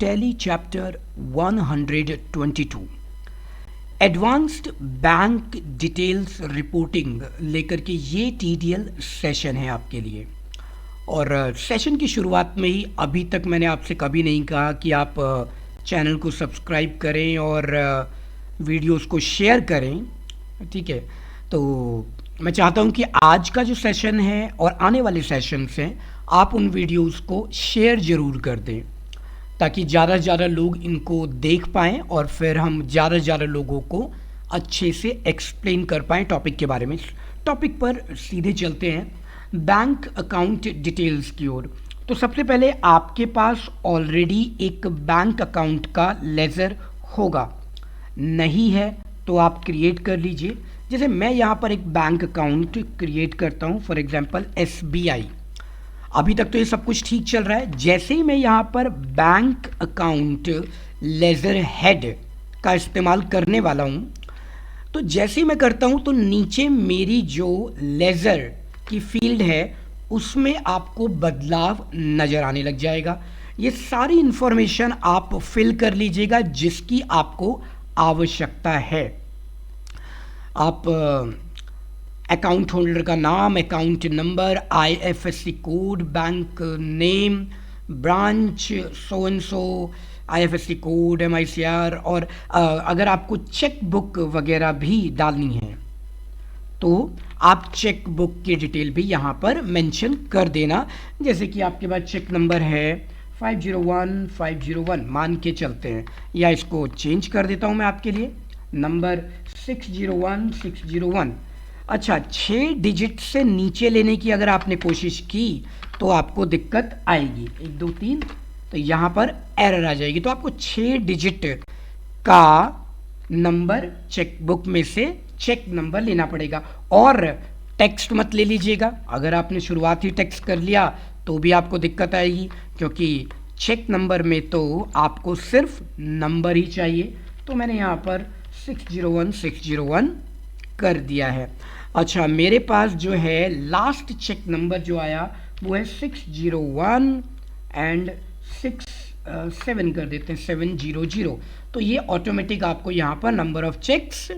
Tally chapter 122 advanced bank details reporting लेकर के ये टीडीएल सेशन है आपके लिए। और सेशन की शुरुआत में ही अभी तक मैंने आपसे कभी नहीं कहा कि आप चैनल को सब्सक्राइब करें और वीडियोस को शेयर करें, ठीक है। तो मैं चाहता हूं कि आज का जो सेशन है और आने वाले सेशंस हैं आप उन वीडियोस को शेयर ज़रूर कर दें ताकि ज़्यादा से ज़्यादा लोग इनको देख पाएँ और फिर हम ज़्यादा से ज़्यादा लोगों को अच्छे से एक्सप्लेन कर पाएँ टॉपिक के बारे में। टॉपिक पर सीधे चलते हैं, बैंक अकाउंट डिटेल्स की ओर। तो सबसे पहले आपके पास ऑलरेडी एक बैंक अकाउंट का लेज़र होगा, नहीं है तो आप क्रिएट कर लीजिए। जैसे मैं यहाँ पर एक बैंक अकाउंट क्रिएट करता हूँ, फॉर एग्जांपल एसबीआई। अभी तक तो ये सब कुछ ठीक चल रहा है। जैसे ही मैं यहाँ पर बैंक अकाउंट लेज़र हेड का इस्तेमाल करने वाला हूँ, तो जैसे ही मैं करता हूँ तो नीचे मेरी जो लेज़र की फील्ड है उसमें आपको बदलाव नज़र आने लग जाएगा। ये सारी इंफॉर्मेशन आप फिल कर लीजिएगा जिसकी आपको आवश्यकता है। आप अकाउंट होल्डर का नाम, account number, IFSC code, bank name, branch so and so, IFSC code, MICR, और अगर आपको चेक बुक वगैरह भी डालनी है तो आप चेक बुक की डिटेल भी यहाँ पर मेंशन कर देना। जैसे कि आपके पास चेक नंबर है 501501 मान के चलते हैं, या इसको चेंज कर देता हूँ मैं आपके लिए, नंबर 601601। अच्छा, 6 डिजिट से नीचे लेने की अगर आपने कोशिश की तो आपको दिक्कत आएगी, 1 2 3, तो यहाँ पर एरर आ जाएगी। तो आपको 6 डिजिट का नंबर चेकबुक में से चेक नंबर लेना पड़ेगा। और टेक्स्ट मत ले लीजिएगा, अगर आपने शुरुआती टेक्स्ट कर लिया तो भी आपको दिक्कत आएगी, क्योंकि चेक नंबर में तो आपको सिर्फ नंबर ही चाहिए। तो मैंने यहाँ पर 601601 कर दिया है। अच्छा, मेरे पास जो है लास्ट चेक नंबर जो आया वो है 601 एंड 67 कर देते हैं, 700। तो ये ऑटोमेटिक आपको यहाँ पर नंबर ऑफ चेक्स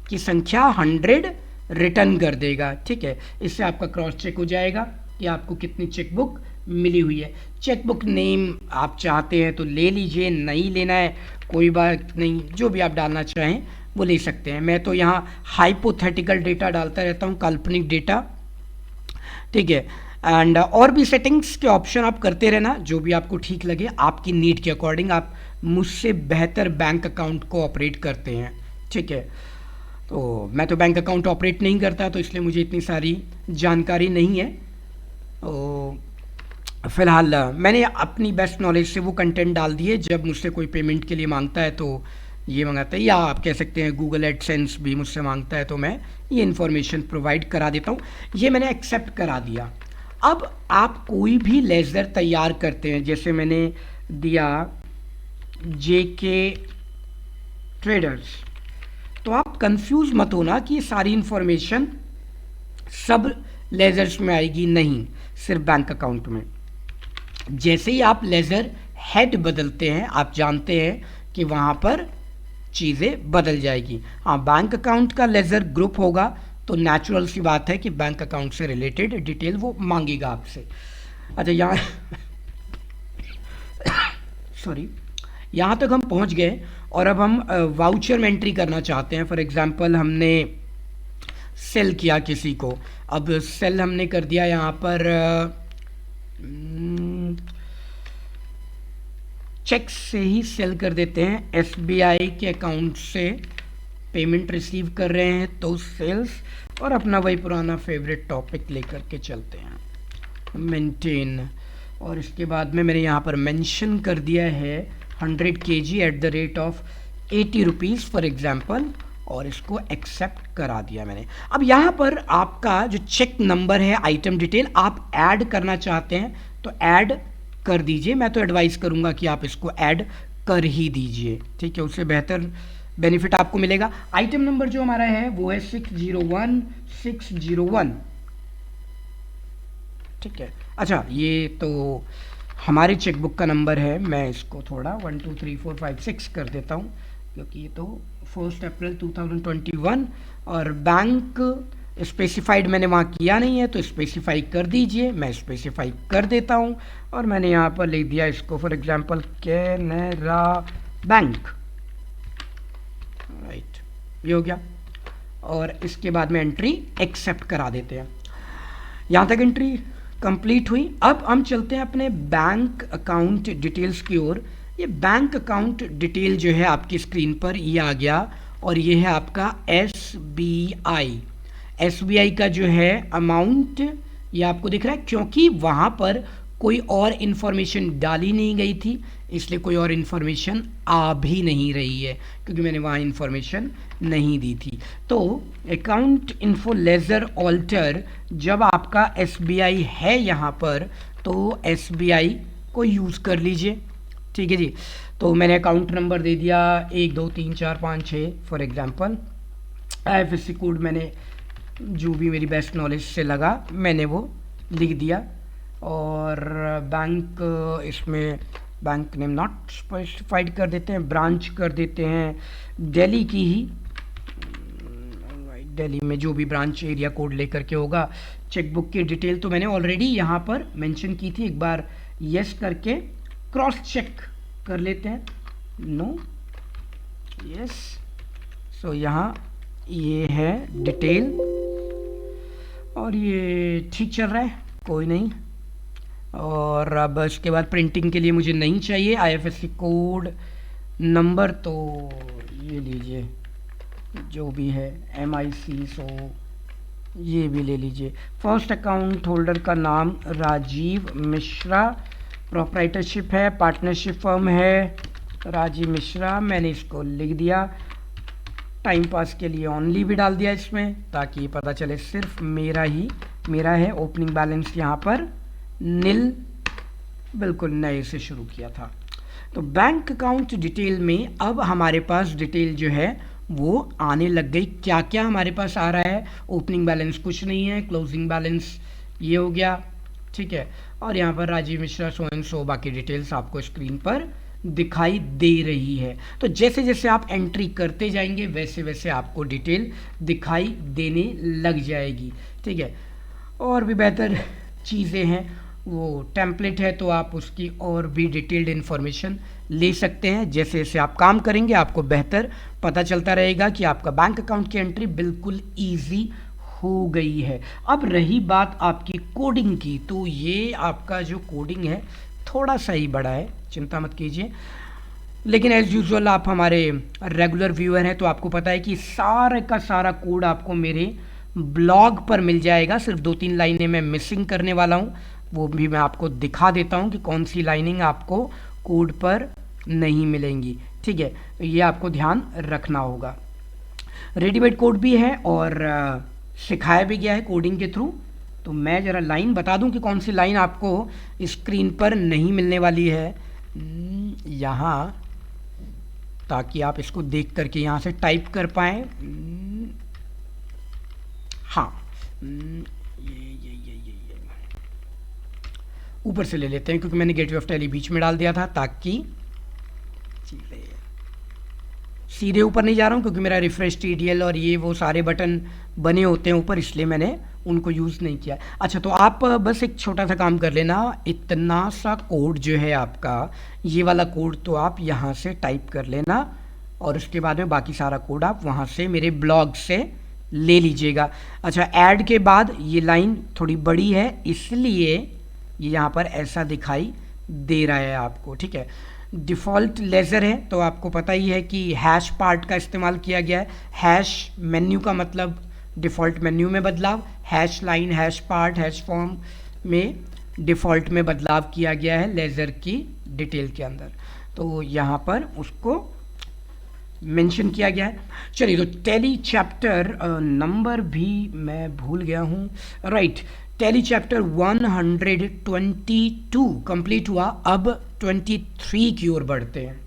की संख्या 100 रिटर्न कर देगा, ठीक है। इससे आपका क्रॉस चेक हो जाएगा कि आपको कितनी चेकबुक मिली हुई है। चेकबुक नेम आप चाहते हैं तो ले लीजिए, नहीं लेना है कोई बात नहीं, जो भी आप डालना चाहें वो ले सकते हैं। मैं तो यहाँ हाइपोथेटिकल डेटा डालता रहता हूँ, काल्पनिक डेटा, ठीक है। एंड और भी सेटिंग्स के ऑप्शन आप करते रहना, जो भी आपको ठीक लगे आपकी नीड के अकॉर्डिंग। आप मुझसे बेहतर बैंक अकाउंट को ऑपरेट करते हैं, ठीक है। तो मैं तो बैंक अकाउंट ऑपरेट नहीं करता, तो इसलिए मुझे इतनी सारी जानकारी नहीं है। तो फ़िलहाल मैंने अपनी बेस्ट नॉलेज से वो कंटेंट डाल दिए। जब मुझसे कोई पेमेंट के लिए मांगता है तो ये मंगाता है, या आप कह सकते हैं गूगल एडसेंस भी मुझसे मांगता है तो मैं ये इन्फॉर्मेशन प्रोवाइड करा देता हूँ। ये मैंने एक्सेप्ट करा दिया। अब आप कोई भी लेज़र तैयार करते हैं, जैसे मैंने दिया जेके ट्रेडर्स, तो आप कंफ्यूज मत होना कि ये सारी इंफॉर्मेशन सब लेज़र्स में आएगी, नहीं, सिर्फ बैंक अकाउंट में। जैसे ही आप लेज़र हेड बदलते हैं आप जानते हैं कि वहाँ पर चीज़ें बदल जाएगी। हाँ, बैंक अकाउंट का लेज़र ग्रुप होगा तो नेचुरल सी बात है कि बैंक अकाउंट से रिलेटेड डिटेल वो मांगेगा आपसे। अच्छा, यहाँ सॉरी, यहाँ तक हम पहुँच गए और अब हम वाउचर में एंट्री करना चाहते हैं। फॉर एग्जांपल हमने सेल किया किसी को, अब सेल हमने कर दिया यहाँ पर चेक से ही सेल कर देते हैं। एसबीआई के अकाउंट से पेमेंट रिसीव कर रहे हैं तो सेल्स, और अपना वही पुराना फेवरेट टॉपिक लेकर के चलते हैं, मेंटेन। और इसके बाद में मैंने यहाँ पर मेंशन कर दिया है 100 kg at the rate of 80 rupees for example, और इसको एक्सेप्ट करा दिया मैंने। अब यहाँ पर आपका जो चेक नंबर है, आइटम डिटेल आप ऐड करना चाहते हैं तो ऐड कर दीजिए। मैं तो एडवाइस करूँगा कि आप इसको ऐड कर ही दीजिए, ठीक है, उससे बेहतर बेनिफिट आपको मिलेगा। आइटम नंबर जो हमारा है वो है 601601, ठीक है। अच्छा, ये तो हमारे चेकबुक का नंबर है, मैं इसको थोड़ा 1 2 3 4 5 6 कर देता हूँ, क्योंकि ये तो 1 अप्रैल 2021 और बैंक स्पेसिफाइड मैंने वहाँ किया नहीं है, तो स्पेसिफाई कर दीजिए। मैं स्पेसिफाई कर देता हूँ और मैंने यहाँ पर लिख दिया इसको for example Canara bank, right, ये हो गया। और इसके बाद में एंट्री एक्सेप्ट करा देते हैं। यहाँ तक एंट्री कंप्लीट हुई। अब हम चलते हैं अपने बैंक अकाउंट डिटेल्स की ओर। ये बैंक अकाउंट डिटेल जो है आपकी स्क्रीन पर ये आ गया और ये है आपका एसबीआई का जो है अमाउंट ये आपको दिख रहा है, क्योंकि वहाँ पर कोई और इन्फॉर्मेशन डाली नहीं गई थी, इसलिए कोई और इन्फॉर्मेशन आ भी नहीं रही है, क्योंकि मैंने वहाँ इन्फॉर्मेशन नहीं दी थी। तो अकाउंट इन्फो लेजर ऑल्टर जब आपका एसबीआई है यहाँ पर, तो एसबीआई को यूज़ कर लीजिए, ठीक है जी। तो मैंने अकाउंट नंबर दे दिया 1 2 3 4 5 6 फॉर एग्जांपल। आईएफएससी कोड मैंने जो भी मेरी बेस्ट नॉलेज से लगा मैंने वो लिख दिया। और बैंक इसमें बैंक नेम नॉट स्पेसिफाइड कर देते हैं, ब्रांच कर देते हैं दिल्ली की ही, दिल्ली में जो भी ब्रांच एरिया कोड लेकर के होगा। चेकबुक की डिटेल तो मैंने ऑलरेडी यहाँ पर मेंशन की थी, एक बार यस करके क्रॉस चेक कर लेते हैं। नो, यस, सो यहाँ ये है डिटेल और ये ठीक चल रहा है, कोई नहीं। और अब इसके बाद प्रिंटिंग के लिए मुझे नहीं चाहिए आईएफएससी कोड नंबर, तो ये लीजिए जो भी है MIC, सो ये भी ले लीजिए। फर्स्ट अकाउंट होल्डर का नाम राजीव मिश्रा, प्रोप्राइटरशिप है, पार्टनरशिप फर्म है राजीव मिश्रा, मैंने इसको लिख दिया। टाइम पास के लिए ओनली भी डाल दिया इसमें, ताकि पता चले सिर्फ मेरा है। ओपनिंग बैलेंस यहाँ पर नील, बिल्कुल नए से शुरू किया था। तो बैंक अकाउंट डिटेल में अब हमारे पास डिटेल जो है वो आने लग गई। क्या क्या हमारे पास आ रहा है, ओपनिंग बैलेंस कुछ नहीं है, क्लोजिंग बैलेंस ये हो गया, ठीक है। और यहाँ पर Rajeev Mishra so and so बाकी डिटेल्स आपको स्क्रीन पर दिखाई दे रही है। तो जैसे जैसे आप एंट्री करते जाएंगे वैसे वैसे आपको डिटेल दिखाई देने लग जाएगी, ठीक है। और भी बेहतर चीज़ें हैं, वो टेम्पलेट है तो आप उसकी और भी डिटेल्ड इन्फॉर्मेशन ले सकते हैं। जैसे जैसे आप काम करेंगे आपको बेहतर पता चलता रहेगा कि आपका बैंक अकाउंट की एंट्री बिल्कुल ईजी हो गई है। अब रही बात आपकी कोडिंग की, तो ये आपका जो कोडिंग है थोड़ा सा ही बड़ा है, चिंता मत कीजिए, लेकिन एज़ यूजुअल आप हमारे रेगुलर व्यूअर हैं तो आपको पता है कि सारे का सारा कोड आपको मेरे ब्लॉग पर मिल जाएगा। सिर्फ 2-3 लाइनें मैं मिसिंग करने वाला हूँ, वो भी मैं आपको दिखा देता हूँ कि कौन सी लाइनिंग आपको कोड पर नहीं मिलेंगी, ठीक है। तो ये आपको ध्यान रखना होगा। रेडीमेड कोड भी है और सिखाया भी गया है कोडिंग के थ्रू। तो मैं ज़रा लाइन बता दूं कि कौन सी लाइन आपको स्क्रीन पर नहीं मिलने वाली है यहाँ, ताकि आप इसको देख करके यहाँ से टाइप कर पाएँ। हाँ, ये ऊपर से ले लेते हैं, क्योंकि मैंने गेटवे ऑफ टैली बीच में डाल दिया था, ताकि सीधे ऊपर नहीं जा रहा हूँ, क्योंकि मेरा रिफ्रेश TTL और ये वो सारे बटन बने होते हैं ऊपर, इसलिए मैंने उनको यूज़ नहीं किया। अच्छा, तो आप बस एक छोटा सा काम कर लेना, इतना सा कोड जो है आपका, ये वाला कोड तो आप यहाँ से टाइप कर लेना और उसके बाद में बाकी सारा कोड आप वहाँ से मेरे ब्लॉग से ले लीजिएगा। अच्छा, ऐड के बाद ये लाइन थोड़ी बड़ी है, इसलिए ये यहाँ पर ऐसा दिखाई दे रहा है आपको, ठीक है। डिफ़ॉल्ट लेज़र है तो आपको पता ही है कि हैश पार्ट का इस्तेमाल किया गया है। हैश मेन्यू का मतलब डिफ़ॉल्ट मेन्यू में बदलाव, hash line, hash part, hash form में डिफ़ॉल्ट में बदलाव किया गया है लेज़र की डिटेल के अंदर, तो यहाँ पर उसको मेंशन किया गया है। चलिए, तो टैली चैप्टर नंबर भी मैं भूल गया हूँ, राइट। टैली चैप्टर 122 कंप्लीट हुआ, अब 23 की ओर बढ़ते हैं।